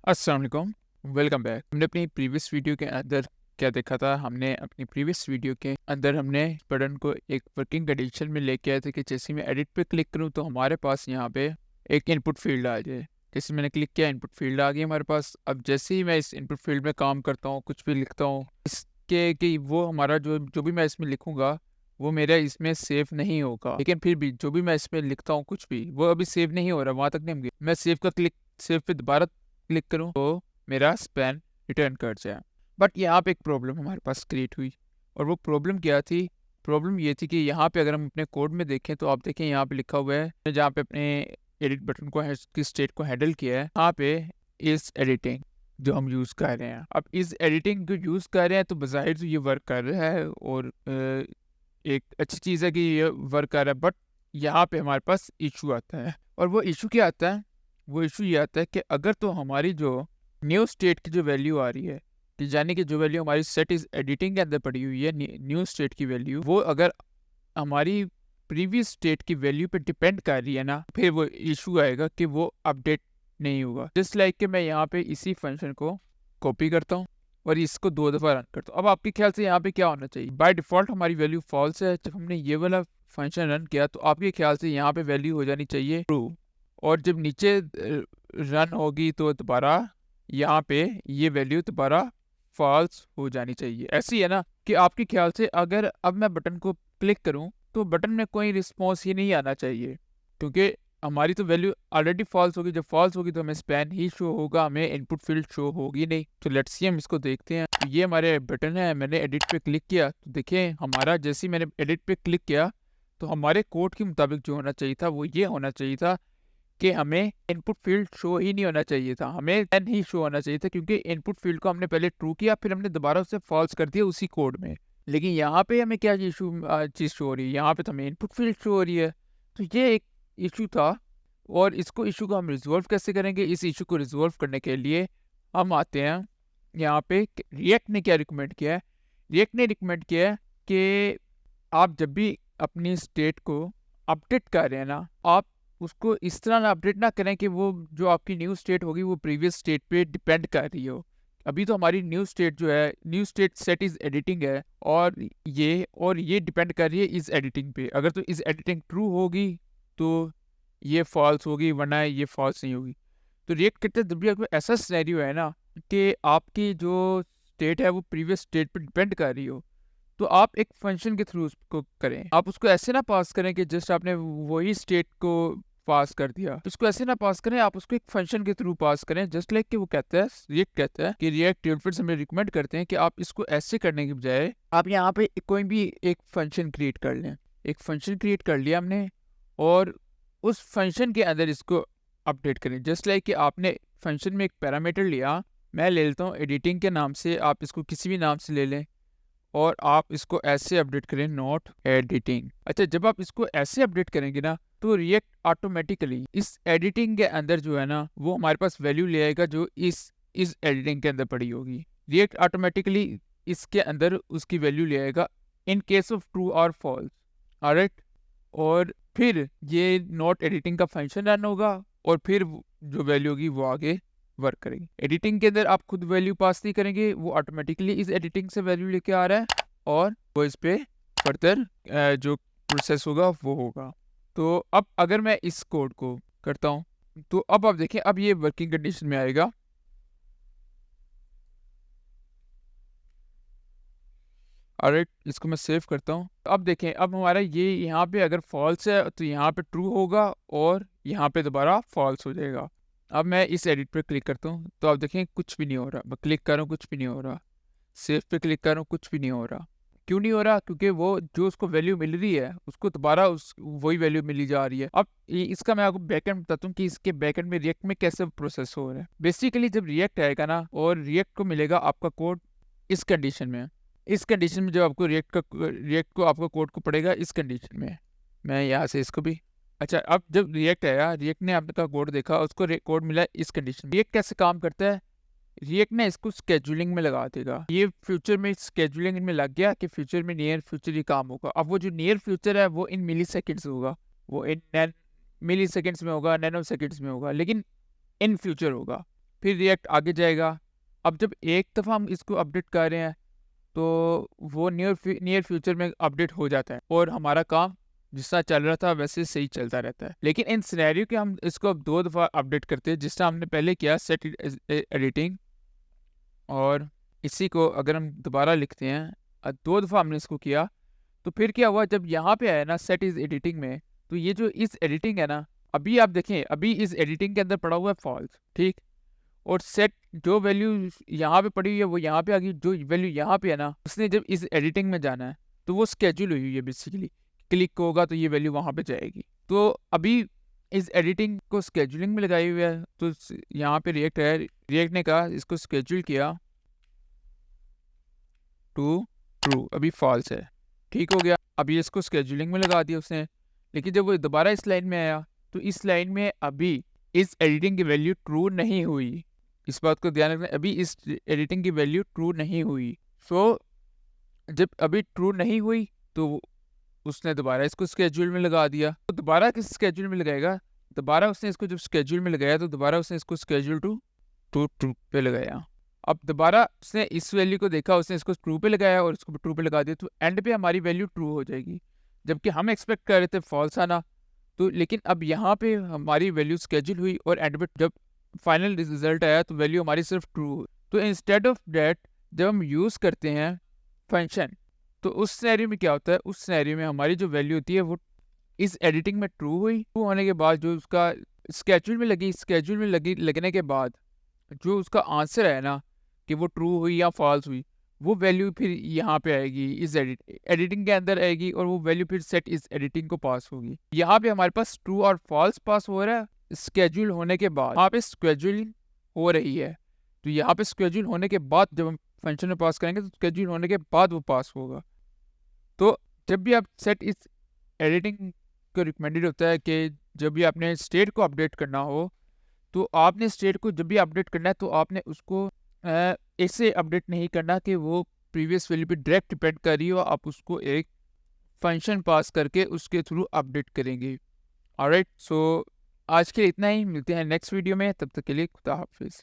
अस्सलाम वालेकुम, welcome back. हमने अपनी प्रीवियस वीडियो के अंदर क्या देखा था? हमने अपनी प्रीवियस वीडियो के अंदर हमने बटन को एक वर्किंग कंडीशन में लेके आए थे कि जैसे मैं एडिट पे क्लिक करूं तो हमारे पास यहाँ पे एक इनपुट फील्ड आ जाए। जैसे मैंने क्लिक किया, इनपुट फील्ड आ गई हमारे पास। अब जैसे ही मैं इस इनपुट फील्ड में काम करता हूँ, कुछ भी लिखता हूँ, इसके कि वो हमारा जो जो भी मैं इसमें लिखूंगा वो मेरा इसमें सेव नहीं होगा। लेकिन फिर भी जो भी मैं इसमें लिखता हूँ कुछ भी, वो अभी सेव नहीं हो रहा, वहाँ तक नहीं हम गए। मैं सेव पे दोबारा क्लिक करूं तो मेरा स्पैन रिटर्न कर जाए। बट यहाँ पे एक प्रॉब्लम हमारे पास क्रिएट हुई, और वो प्रॉब्लम क्या थी? प्रॉब्लम ये थी कि यहाँ पे अगर हम अपने कोड में देखें तो आप देखें यहाँ पे लिखा हुआ है, जहाँ पे अपने एडिट बटन को की स्टेट को हैंडल किया है, यहाँ पे इस एडिटिंग जो हम यूज़ कर रहे हैं। अब इस एडिटिंग को यूज़ कर रहे हैं तो बज़ाहिर तो ये वर्क कर रहा है, और एक अच्छी चीज़ है कि ये वर्क कर रहा है। बट यहाँ पे हमारे पास इशू आता है, और वो इशू क्या आता है? वो इशू ये आता है कि अगर तो हमारी जो न्यू स्टेट की जो वैल्यू आ रही है, कि यानी कि जो वैल्यू हमारी सेट इज एडिटिंग के अंदर पड़ी हुई है, न्यू स्टेट की वैल्यू, वो अगर हमारी प्रीवियस स्टेट की वैल्यू पे डिपेंड कर रही है ना, फिर वो इशू आएगा कि वो अपडेट नहीं होगा। जस्ट लाइक कि मैं यहाँ पे इसी फंक्शन को कॉपी करता हूँ और इसको 2 दफ़ा रन करता हूँ। अब आपके ख्याल से यहाँ पे क्या होना चाहिए? बाय डिफ़ॉल्ट हमारी वैल्यू फॉल्स है। जब हमने ये वाला फंक्शन रन किया तो आपके ख्याल से यहाँ पे वैल्यू हो जानी चाहिए ट्रू, और जब नीचे रन होगी तो दोबारा यहाँ पे ये वैल्यू दोबारा फॉल्स हो जानी चाहिए। ऐसी है ना कि आपके ख्याल से अगर अब मैं बटन को क्लिक करूं तो बटन में कोई रिस्पॉन्स ही नहीं आना चाहिए, क्योंकि हमारी तो वैल्यू ऑलरेडी फॉल्स होगी। जब फॉल्स होगी तो हमें स्पैन ही शो होगा, हमें इनपुट फील्ड शो होगी नहीं। तो लेट्स सी, हम इसको देखते हैं। तो ये हमारे बटन है, मैंने एडिट पे क्लिक किया तो देखिए हमारा, जैसे ही मैंने एडिट पे क्लिक किया तो हमारे कोड के मुताबिक जो होना चाहिए था वो ये होना चाहिए था कि हमें इनपुट फील्ड शो ही नहीं होना चाहिए था, हमें एन ही शो होना चाहिए था, क्योंकि इनपुट फील्ड को हमने पहले ट्रू किया, फिर हमने दोबारा उसे फॉल्स कर दिया उसी कोड में। लेकिन यहाँ पे हमें क्या इशू चीज़ शो हो रही है? यहाँ पे तो हमें इनपुट फील्ड शो हो रही है। तो ये एक इशू था, और इसको इशू को हम रिजॉल्व कैसे करेंगे? इस इशू को रिजॉल्व करने के लिए हम आते हैं यहाँ पे। रिएक्ट ने क्या रिकमेंड किया है? रिएक्ट ने रिकमेंड किया है कि आप जब भी अपनी स्टेट को अपडेट कर रहे हैं ना, आप उसको इस तरह ना अपडेट ना करें कि वो जो आपकी न्यू स्टेट होगी वो प्रीवियस स्टेट पे डिपेंड कर रही हो। अभी तो हमारी न्यू स्टेट जो है, new state set is editing है, और ये डिपेंड कर रही है इस एडिटिंग पे। अगर तो इस एडिटिंग ट्रू होगी तो ये फॉल्स होगी, वरना ये फॉल्स नहीं होगी। तो रिएक्ट करते जब भी आपको ऐसा सिनेरियो है ना कि आपकी जो स्टेट है वो प्रीवियस स्टेट पे डिपेंड कर रही हो, तो आप एक फंक्शन के थ्रू उसको करें। आप उसको ऐसे ना पास करें कि जस्ट आपने वही स्टेट को पास कर दिया। उसको ऐसे ना पास करें, आप उसको एक फंक्शन के थ्रू पास करें। जस्ट लाइक कि वो कहता है, रिएक्ट कहता है कि रिएक्ट डेवलपर्स हमें रिकमेंड करते हैं कि आप इसको ऐसे करने की बजाय आप यहाँ पे कोई भी एक फंक्शन क्रिएट कर लें। एक फंक्शन क्रिएट कर लिया हमने, और उस फंक्शन के अंदर इसको अपडेट करें। जस्ट लाइक कि आपने फंक्शन में एक पैरामीटर लिया, मैं ले लेता हूँ एडिटिंग के नाम से, आप इसको किसी भी नाम से ले लें, और आप इसको ऐसे अपडेट करें, नॉट एडिटिंग। अच्छा, जब आप इसको ऐसे अपडेट करेंगे ना तो रिएक्ट ऑटोमेटिकली इस एडिटिंग के अंदर जो है ना वो हमारे पास वैल्यू ले आएगा जो इस एडिटिंग के अंदर पड़ी होगी। रिएक्ट ऑटोमेटिकली इसके अंदर उसकी वैल्यू ले आएगा इन केस ऑफ ट्रू और फॉल्स। ऑलराइट, और फिर ये नॉट एडिटिंग का फंक्शन रन होगा, और फिर जो वैल्यू होगी वो आगे वर्क करेंगे। एडिटिंग के अंदर आप खुद वैल्यू पास नहीं करेंगे, वो ऑटोमेटिकली इस एडिटिंग से वैल्यू लेके आ रहा है, और वो इस पे फर्दर जो प्रोसेस होगा वो होगा। तो अब अगर मैं इस कोड को करता हूँ तो अब आप देखें, अब ये वर्किंग कंडीशन में आएगा। ऑलराइट, इसको मैं सेव करता हूँ। अब देखें, अब हमारा ये यहाँ पे अगर फॉल्स है तो यहाँ पे ट्रू होगा, और यहाँ पे दोबारा फॉल्स हो जाएगा। अब मैं इस एडिट पे क्लिक करता हूँ तो आप देखें कुछ भी नहीं हो रहा। मैं क्लिक कर रहा हूँ, कुछ भी नहीं हो रहा। सेव पे क्लिक कर रहा हूँ, कुछ भी नहीं हो रहा। क्यों नहीं हो रहा? क्योंकि वो जो उसको वैल्यू मिल रही है उसको दोबारा उस वही वैल्यू मिली जा रही है। अब इसका मैं आपको बैकएंड बताता हूँ कि इसके बैकएंड में रिएक्ट में कैसे प्रोसेस हो रहा है। बेसिकली जब रिएक्ट आएगा ना, और रिएक्ट को मिलेगा आपका कोड इस कंडीशन में, इस कंडीशन में जब आपको रिएक्ट को आपका कोड को पड़ेगा इस कंडीशन में। मैं यहाँ से इसको भी, अच्छा, अब जब रिएक्ट आया, रिएक्ट ने आपका कोड देखा, उसको कोड मिला इस कंडीशन में। रिएक्ट कैसे काम करता है? रिएक्ट ने इसको स्केड्यूलिंग में लगा देगा। ये फ्यूचर में स्केड्यूलिंग में लग गया कि फ्यूचर में नियर फ्यूचर ही काम होगा। अब वो जो नियर फ्यूचर है वो इन मिली सेकेंड्स होगा, वो इन मिली सेकेंड्स में होगा, नैनो सेकेंड्स में होगा, लेकिन इन फ्यूचर होगा। फिर रिएक्ट आगे जाएगा। अब जब एक दफ़ा हम इसको अपडेट कर रहे हैं तो वो नियर फ्यूचर में अपडेट हो जाता है और हमारा काम जिस तरह चल रहा था वैसे सही चलता रहता है। लेकिन इन सिनेरियो के हम इसको अब 2 दफ़ा अपडेट करते हैं, जिस तरह हमने पहले किया सेट एडिटिंग, और इसी को अगर हम दोबारा लिखते हैं 2 दफ़ा हमने इसको किया, तो फिर क्या हुआ जब यहाँ पे आया ना सेट इज़ एडिटिंग में, तो ये जो इस एडिटिंग है ना, अभी आप देखें अभी इस एडिटिंग के अंदर पड़ा हुआ है फॉल्स, ठीक? और सेट जो वैल्यू यहाँ पे पड़ी हुई है वो यहाँ पे आ गई, जो वैल्यू यहाँ पे है ना उसने जब इस एडिटिंग में जाना है तो वो स्केड्यूल हुई है बेसिकली, क्लिक होगा तो ये वैल्यू वहाँ पे जाएगी। तो अभी इस एडिटिंग को स्केड्यूलिंग में लगाई हुई है, तो यहाँ पे रिएक्ट है, रिएक्ट ने कहा इसको स्केड्यूल किया टू ट्रू, अभी फॉल्स है, ठीक हो गया। अभी इसको स्केड्यूलिंग में लगा दिया उसने, लेकिन जब वो दोबारा इस लाइन में आया तो इस लाइन में अभी इस एडिटिंग की वैल्यू ट्रू नहीं हुई। इस बात को ध्यान रखना, अभी इस एडिटिंग की वैल्यू ट्रू नहीं हुई। सो जब अभी ट्रू नहीं हुई तो उसने दोबारा इसको स्केड्यूल में लगा दिया। तो दोबारा किस स्केड्यूल में लगाएगा, दोबारा उसने इसको जब स्केड्यूल में लगाया तो दोबारा उसने इसको स्केड्यूल टू ट्रू पे लगाया। अब दोबारा उसने इस वैल्यू को देखा, उसने इसको ट्रू पे लगाया और इसको ट्रू पे लगा दिया, तो एंड पे हमारी वैल्यू ट्रू हो जाएगी, जबकि हम एक्सपेक्ट कर रहे थे फॉल्स आना। तो लेकिन अब यहाँ पे हमारी वैल्यू स्केड्यूल हुई और एंड पे जब फाइनल रिजल्ट आया तो वैल्यू हमारी सिर्फ ट्रू हुई। तो इंस्टेड ऑफ दैट जब हम यूज़ करते हैं फंक्शन, तो उस सिनेरियो में क्या होता है, उस सिनेरियो में हमारी जो वैल्यू होती है वो इस एडिटिंग में ट्रू हुई। ट्रू होने के बाद जो उसका स्केड्यूल में लगी, स्केड्यूल में लगने के बाद जो उसका आंसर है ना कि वो ट्रू हुई या फॉल्स हुई, वो वैल्यू फिर यहाँ पे आएगी, इस एडिटिंग के अंदर आएगी और वो वैल्यू फिर सेट इस एडिटिंग को पास होगी। यहाँ पे हमारे पास ट्रू और फॉल्स पास हो रहा है स्केड्यूल होने के बाद, यहाँ पे स्केड्यूलिंग हो रही है। तो यहाँ पे स्केड्यूल होने के बाद जब हम फंक्शन में पास करेंगे तो स्केड्यूल होने के बाद वो पास होगा। तो जब भी आप सेट इस एडिटिंग को रिकमेंडेड होता है कि जब भी आपने स्टेट को अपडेट करना हो तो आपने स्टेट को जब भी अपडेट करना है तो आपने उसको ऐसे अपडेट नहीं करना कि वो प्रीवियस वैल्यू पे डायरेक्ट डिपेंड कर रही हो, आप उसको एक फंक्शन पास करके उसके थ्रू अपडेट करेंगे। ऑलराइट, सो आज के लिए इतना ही, मिलते हैं नेक्स्ट वीडियो में, तब तक के लिए खुदा हाफिज़।